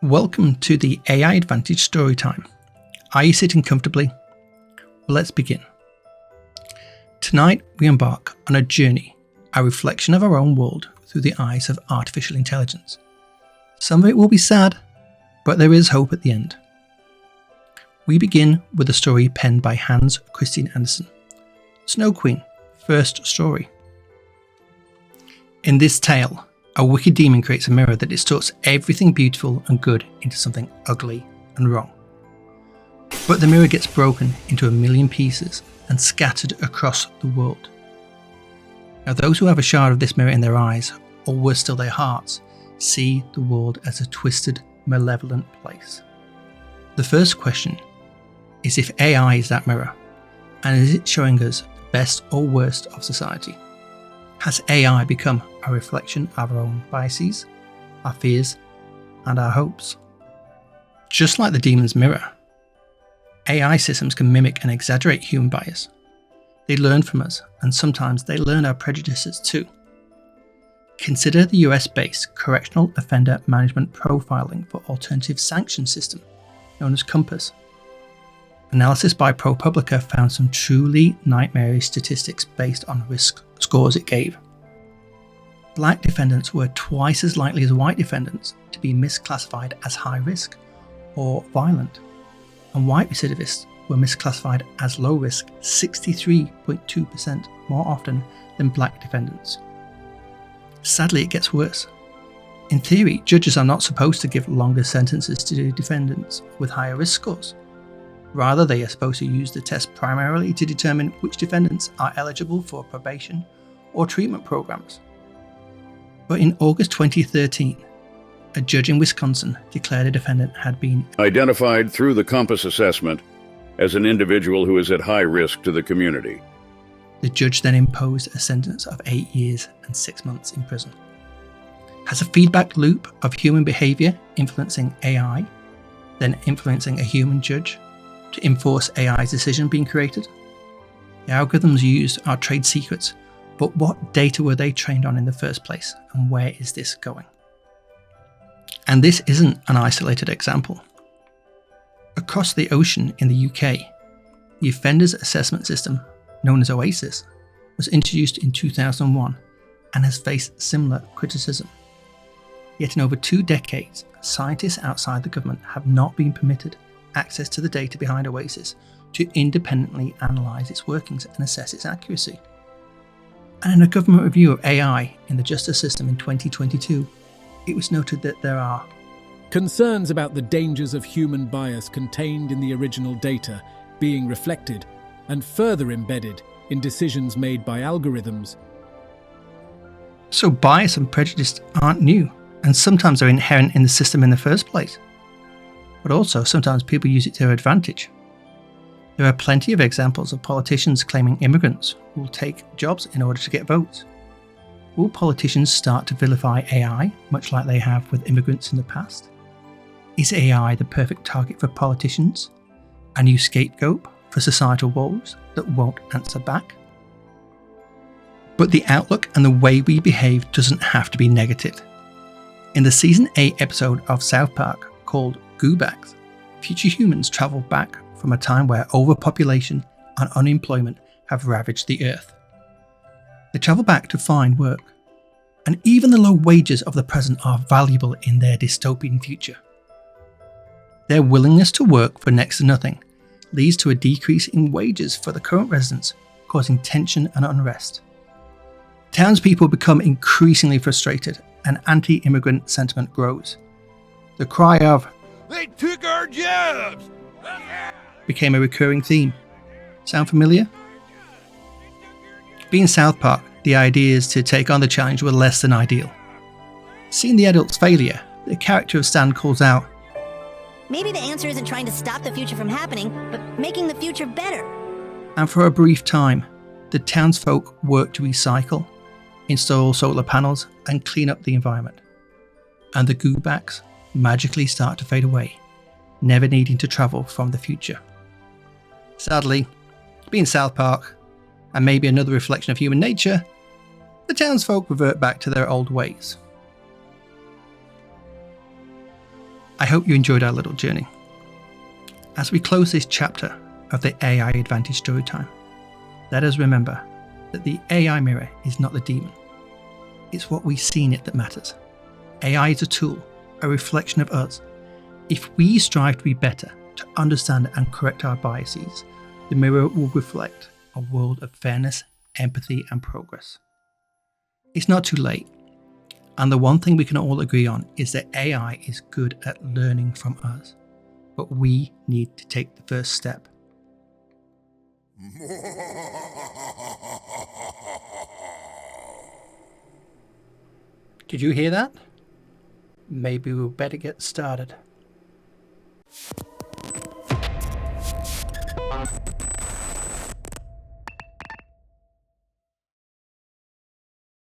Welcome to the AI Advantage story time. Are you sitting comfortably? Well, let's begin. Tonight we embark on a journey, a reflection of our own world through the eyes of artificial intelligence. Some of it will be sad, but there is hope at the end. We begin with a story penned by Hans Christian Andersen, Snow Queen, first story. In this tale, a wicked demon creates a mirror that distorts everything beautiful and good into something ugly and wrong. But the mirror gets broken into a million pieces and scattered across the world. Now those who have a shard of this mirror in their eyes, or worse still their hearts, see the world as a twisted, malevolent place. The first question is if AI is that mirror, and is it showing us the best or worst of society? Has AI become a reflection of our own biases, our fears, and our hopes? Just like the demon's mirror, AI systems can mimic and exaggerate human bias. They learn from us, and sometimes they learn our prejudices too. Consider the US-based Correctional Offender Management Profiling for Alternative Sanction System, known as COMPASS. Analysis by ProPublica found some truly nightmarish statistics based on risk scores it gave. Black defendants were twice as likely as white defendants to be misclassified as high risk or violent, and white recidivists were misclassified as low risk 63.2% more often than black defendants. Sadly, it gets worse. In theory, judges are not supposed to give longer sentences to defendants with higher risk scores. Rather, they are supposed to use the test primarily to determine which defendants are eligible for probation or treatment programs. But in August 2013, a judge in Wisconsin declared a defendant had been identified through the COMPASS assessment as an individual who is at high risk to the community. The judge then imposed a sentence of 8 years and 6 months in prison. Has a feedback loop of human behavior influencing AI, then influencing a human judge, to enforce AI's decision being created? The algorithms used are trade secrets, but what data were they trained on in the first place, and where is this going? And this isn't an isolated example. Across the ocean in the UK, the Offenders Assessment System, known as OASIS, was introduced in 2001 and has faced similar criticism. Yet in over 2 decades, scientists outside the government have not been permitted access to the data behind OASIS to independently analyse its workings and assess its accuracy. And in a government review of AI in the justice system in 2022, it was noted that there are concerns about the dangers of human bias contained in the original data being reflected and further embedded in decisions made by algorithms. So bias and prejudice aren't new, and sometimes are inherent in the system in the first place. But also sometimes people use it to their advantage. There are plenty of examples of politicians claiming immigrants will take jobs in order to get votes. Will politicians start to vilify AI, much like they have with immigrants in the past? Is AI the perfect target for politicians? A new scapegoat for societal woes that won't answer back? But the outlook and the way we behave doesn't have to be negative. In the Season 8 episode of South Park called Goobacks, future humans travel back from a time where overpopulation and unemployment have ravaged the earth. They travel back to find work, and even the low wages of the present are valuable in their dystopian future. Their willingness to work for next to nothing leads to a decrease in wages for the current residents, causing tension and unrest. Townspeople become increasingly frustrated, and anti-immigrant sentiment grows. The cry of "They took our jobs!" became a recurring theme. Sound familiar? Being South Park, the ideas to take on the challenge were less than ideal. Seeing the adult's failure, the character of Stan calls out, "Maybe the answer isn't trying to stop the future from happening, but making the future better." And for a brief time, the townsfolk work to recycle, install solar panels, and clean up the environment. And the Goobacks magically start to fade away, never needing to travel from the future. Sadly, being South Park, and maybe another reflection of human nature, the townsfolk revert back to their old ways. I hope you enjoyed our little journey. As we close this chapter of the AI Advantage Storytime, let us remember that the AI mirror is not the demon. It's what we see in it that matters. AI is a tool, a reflection of us. If we strive to be better, to understand and correct our biases, the mirror will reflect a world of fairness, empathy, and progress. It's not too late, and the one thing we can all agree on is that AI is good at learning from us, but we need to take the first step. Did you hear that? Maybe we'll better get started.